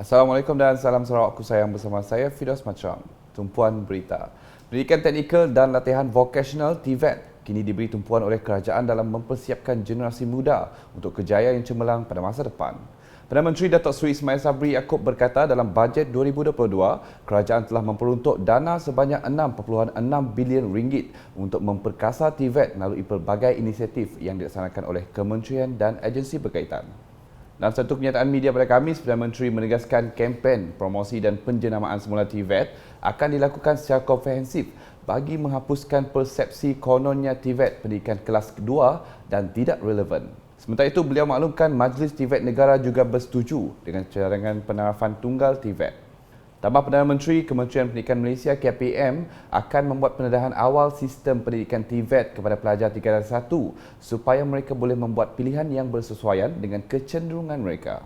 Assalamualaikum dan salam Sarawakku sayang, bersama saya Fidos Macam. Tumpuan berita. Pendidikan teknikal dan latihan vocational TVET kini diberi tumpuan oleh kerajaan dalam mempersiapkan generasi muda untuk kejayaan yang cemerlang pada masa depan. Perdana Menteri Datuk Seri Ismail Sabri Yaakob berkata dalam bajet 2022, kerajaan telah memperuntuk dana sebanyak 6.6 bilion ringgit untuk memperkasa TVET melalui pelbagai inisiatif yang dilaksanakan oleh kementerian dan agensi berkaitan. Dalam satu kenyataan media pada Khamis, Perdana Menteri menegaskan kempen promosi dan penjenamaan semula TVET akan dilakukan secara komprehensif bagi menghapuskan persepsi kononnya TVET pendidikan kelas kedua dan tidak relevan. Sementara itu, beliau maklumkan Majlis TVET Negara juga bersetuju dengan cadangan penarafan tunggal TVET. Tambah Perdana Menteri, Kementerian Pendidikan Malaysia KPM akan membuat pendedahan awal sistem pendidikan TVET kepada pelajar tingkatan 1 supaya mereka boleh membuat pilihan yang bersesuaian dengan kecenderungan mereka.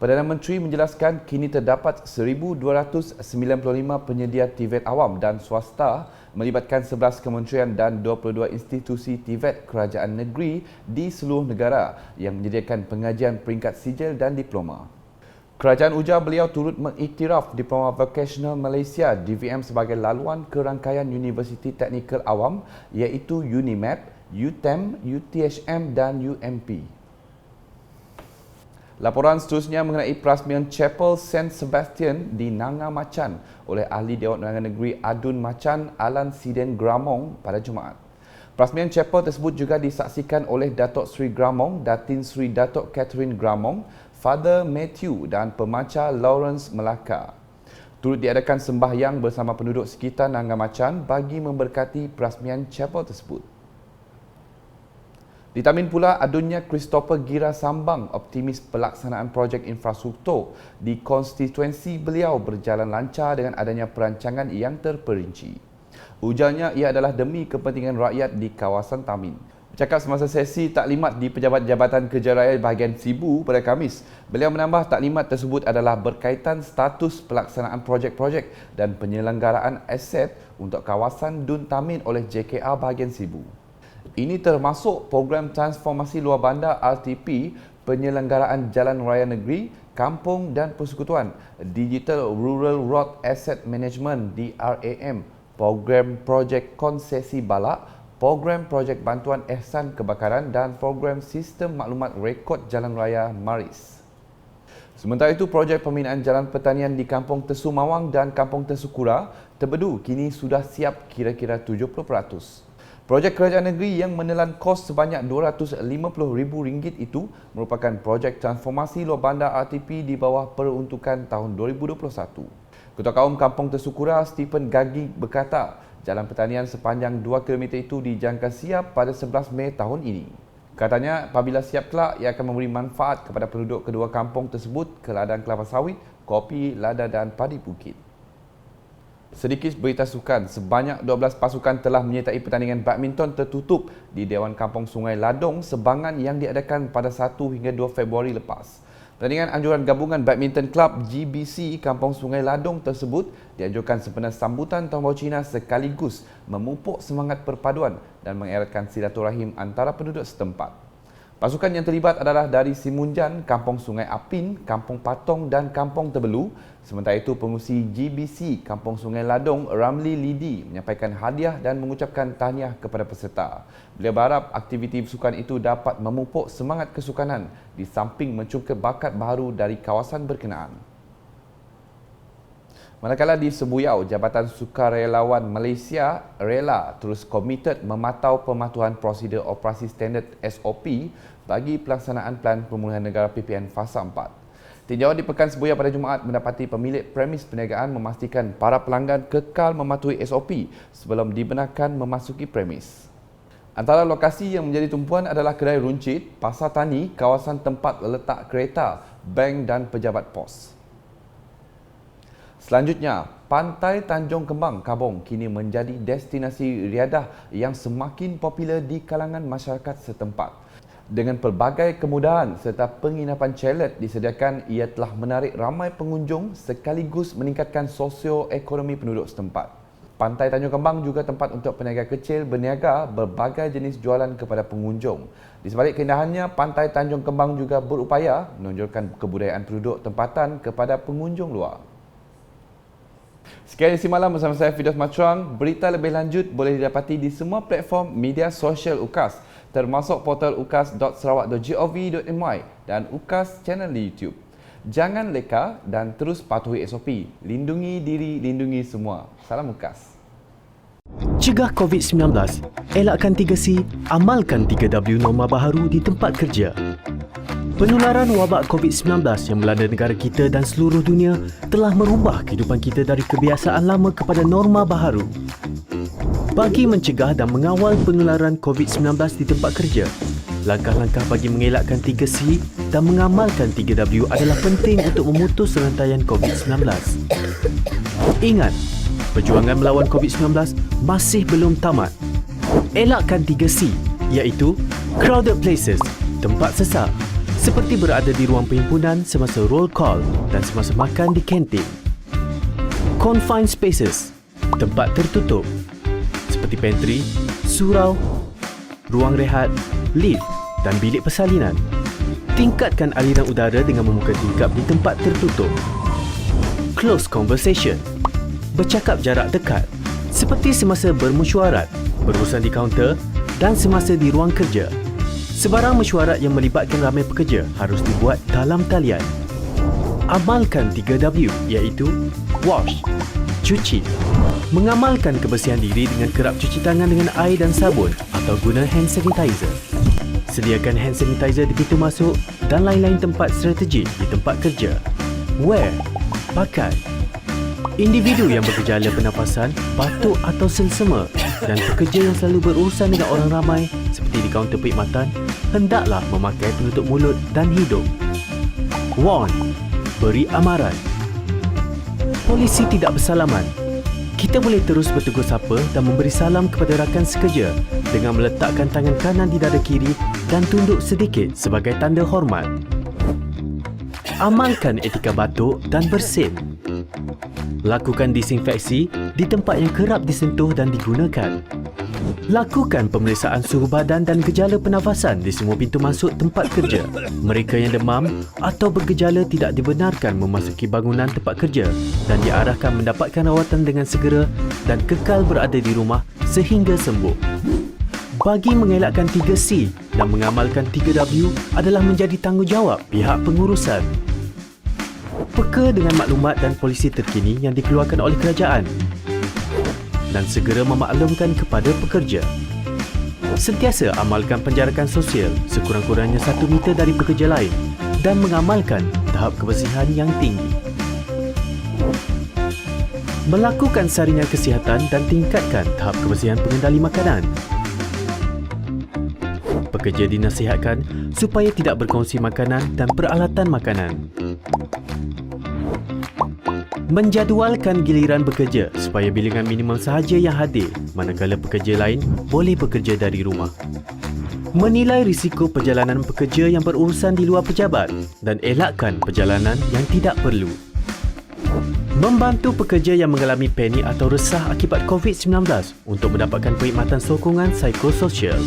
Perdana Menteri menjelaskan kini terdapat 1,295 penyedia TVET awam dan swasta melibatkan 11 kementerian dan 22 institusi TVET kerajaan negeri di seluruh negara yang menyediakan pengajian peringkat sijil dan diploma. Kerajaan ujar beliau turut mengiktiraf Diploma Vocational Malaysia DVM sebagai laluan ke rangkaian Universiti Teknikal Awam iaitu UNIMAP, UTEM, UTHM dan UMP. Laporan seterusnya mengenai perasmian Chapel St. Sebastian di Nanga Macan oleh Ahli Dewan Undangan Negeri Adun Macan Alan Siden Gramong pada Jumaat. Perasmian chapel tersebut juga disaksikan oleh Datuk Seri Gramong, Datin Seri Datuk Catherine Gramong, Father Matthew dan pemancar Lawrence Melaka. Turut diadakan sembahyang bersama penduduk sekitar Nanga Macan bagi memberkati perasmian chapel tersebut. Ditamin pula adunnya Christopher Gira Sambang optimis pelaksanaan projek infrastruktur di konstituensi beliau berjalan lancar dengan adanya perancangan yang terperinci. Ujarnya ia adalah demi kepentingan rakyat di kawasan Tamin. Bercakap semasa sesi taklimat di Pejabat Jabatan Kerja Raya bahagian Sibu pada Khamis, beliau menambah taklimat tersebut adalah berkaitan status pelaksanaan projek-projek dan penyelenggaraan aset untuk kawasan Dun Tamin oleh JKR bahagian Sibu. Ini termasuk program transformasi luar bandar RTP, penyelenggaraan jalan raya negeri, kampung dan persekutuan, Digital Rural Road Asset Management DRAM, program projek konsesi balak, program projek bantuan ihsan kebakaran dan program sistem maklumat rekod jalan raya MARIS. Sementara itu, projek pembinaan jalan pertanian di Kampung Tesu Mawang dan Kampung Tesu Kura Tebedu kini sudah siap kira-kira 70%. Projek kerajaan negeri yang menelan kos sebanyak RM250,000 itu merupakan projek transformasi luar bandar RTP di bawah peruntukan tahun 2021. Ketua Kaum Kampung Tesu Kura, Stephen Gagi berkata, jalan pertanian sepanjang 2 km itu dijangka siap pada 11 Mei tahun ini. Katanya, apabila siap kelak, ia akan memberi manfaat kepada penduduk kedua kampung tersebut ke ladang kelapa sawit, kopi, lada dan padi bukit. Sedikit berita sukan, sebanyak 12 pasukan telah menyertai pertandingan badminton tertutup di Dewan Kampung Sungai Ladong Sebangan yang diadakan pada 1 hingga 2 Februari lepas. Pertandingan anjuran gabungan Badminton Club GBC Kampung Sungai Ladong tersebut dianjurkan sempena sambutan Tahun Baru Cina sekaligus memupuk semangat perpaduan dan mengeratkan silaturahim antara penduduk setempat. Pasukan yang terlibat adalah dari Simunjan, Kampung Sungai Apin, Kampung Patong dan Kampung Terbelu. Sementara itu, pengurusi GBC Kampung Sungai Ladong Ramli Lidi menyampaikan hadiah dan mengucapkan tahniah kepada peserta. Beliau berharap aktiviti sukan itu dapat memupuk semangat kesukanan di samping mencungkil bakat baru dari kawasan berkenaan. Manakala di Sebuyau, Jabatan Sukarelawan Malaysia rela terus komited memantau pematuhan prosedur operasi standard SOP bagi pelaksanaan Plan Pemulihan Negara PPN Fasa 4. Tinjauan di Pekan Sebuyau pada Jumaat mendapati pemilik premis perniagaan memastikan para pelanggan kekal mematuhi SOP sebelum dibenarkan memasuki premis. Antara lokasi yang menjadi tumpuan adalah kedai runcit, pasar tani, kawasan tempat letak kereta, bank dan pejabat pos. Selanjutnya, Pantai Tanjung Kembang, Kabong kini menjadi destinasi riadah yang semakin popular di kalangan masyarakat setempat. Dengan pelbagai kemudahan serta penginapan chalet disediakan, ia telah menarik ramai pengunjung sekaligus meningkatkan sosioekonomi penduduk setempat. Pantai Tanjung Kembang juga tempat untuk peniaga kecil berniaga berbagai jenis jualan kepada pengunjung. Di sebalik keindahannya, Pantai Tanjung Kembang juga berupaya menonjolkan kebudayaan penduduk tempatan kepada pengunjung luar. Sekian isi malam bersama saya, Firdaus Machuang. Berita lebih lanjut boleh didapati di semua platform media sosial UKAS, termasuk portal ukas.sarawak.gov.my dan UKAS channel di YouTube. Jangan leka dan terus patuhi SOP. Lindungi diri, lindungi semua. Salam UKAS. Cegah COVID-19, elakkan 3C, amalkan 3W norma baharu di tempat kerja. Penularan wabak COVID-19 yang melanda negara kita dan seluruh dunia telah merubah kehidupan kita dari kebiasaan lama kepada norma baharu. Bagi mencegah dan mengawal penularan COVID-19 di tempat kerja, langkah-langkah bagi mengelakkan 3C dan mengamalkan 3W adalah penting untuk memutus rantaian COVID-19. Ingat, perjuangan melawan COVID-19 masih belum tamat. Elakkan 3C, iaitu crowded places, tempat sesak, seperti berada di ruang perhimpunan semasa roll call dan semasa makan di kantin. Confined spaces, tempat tertutup, seperti pantry, surau, ruang rehat, lift dan bilik persalinan. Tingkatkan aliran udara dengan membuka tingkap di tempat tertutup. Close conversation, bercakap jarak dekat, seperti semasa bermesyuarat, berurusan di kaunter dan semasa di ruang kerja. Sebarang mesyuarat yang melibatkan ramai pekerja harus dibuat dalam talian. Amalkan 3W, iaitu wash, cuci. Mengamalkan kebersihan diri dengan kerap cuci tangan dengan air dan sabun atau guna hand sanitizer. Sediakan hand sanitizer di pintu masuk dan lain-lain tempat strategik di tempat kerja. Wear, pakai. Individu yang bergejala pernafasan, batuk atau selsema dan pekerja yang selalu berurusan dengan orang ramai seperti di kaunter perkhidmatan hendaklah memakai penutup mulut dan hidung. Warn, beri amaran. Polisi tidak bersalaman. Kita boleh terus bertegur sapa dan memberi salam kepada rakan sekerja dengan meletakkan tangan kanan di dada kiri dan tunduk sedikit sebagai tanda hormat. Amalkan etika batuk dan bersin. Lakukan disinfeksi di tempat yang kerap disentuh dan digunakan. Lakukan pemeriksaan suhu badan dan gejala pernafasan di semua pintu masuk tempat kerja. Mereka yang demam atau bergejala tidak dibenarkan memasuki bangunan tempat kerja dan diarahkan mendapatkan rawatan dengan segera dan kekal berada di rumah sehingga sembuh. Bagi mengelakkan 3C dan mengamalkan 3W adalah menjadi tanggungjawab pihak pengurusan. Peka dengan maklumat dan polisi terkini yang dikeluarkan oleh kerajaan dan segera memaklumkan kepada pekerja. Sentiasa amalkan penjarakan sosial sekurang-kurangnya 1 meter dari pekerja lain dan mengamalkan tahap kebersihan yang tinggi. Melakukan saringan kesihatan dan tingkatkan tahap kebersihan pengendali makanan. Pekerja dinasihatkan supaya tidak berkongsi makanan dan peralatan makanan. Menjadualkan giliran bekerja supaya bilangan minimum sahaja yang hadir manakala pekerja lain boleh bekerja dari rumah. Menilai risiko perjalanan pekerja yang berurusan di luar pejabat dan elakkan perjalanan yang tidak perlu. Membantu pekerja yang mengalami panik atau resah akibat COVID-19 untuk mendapatkan perkhidmatan sokongan psikososial.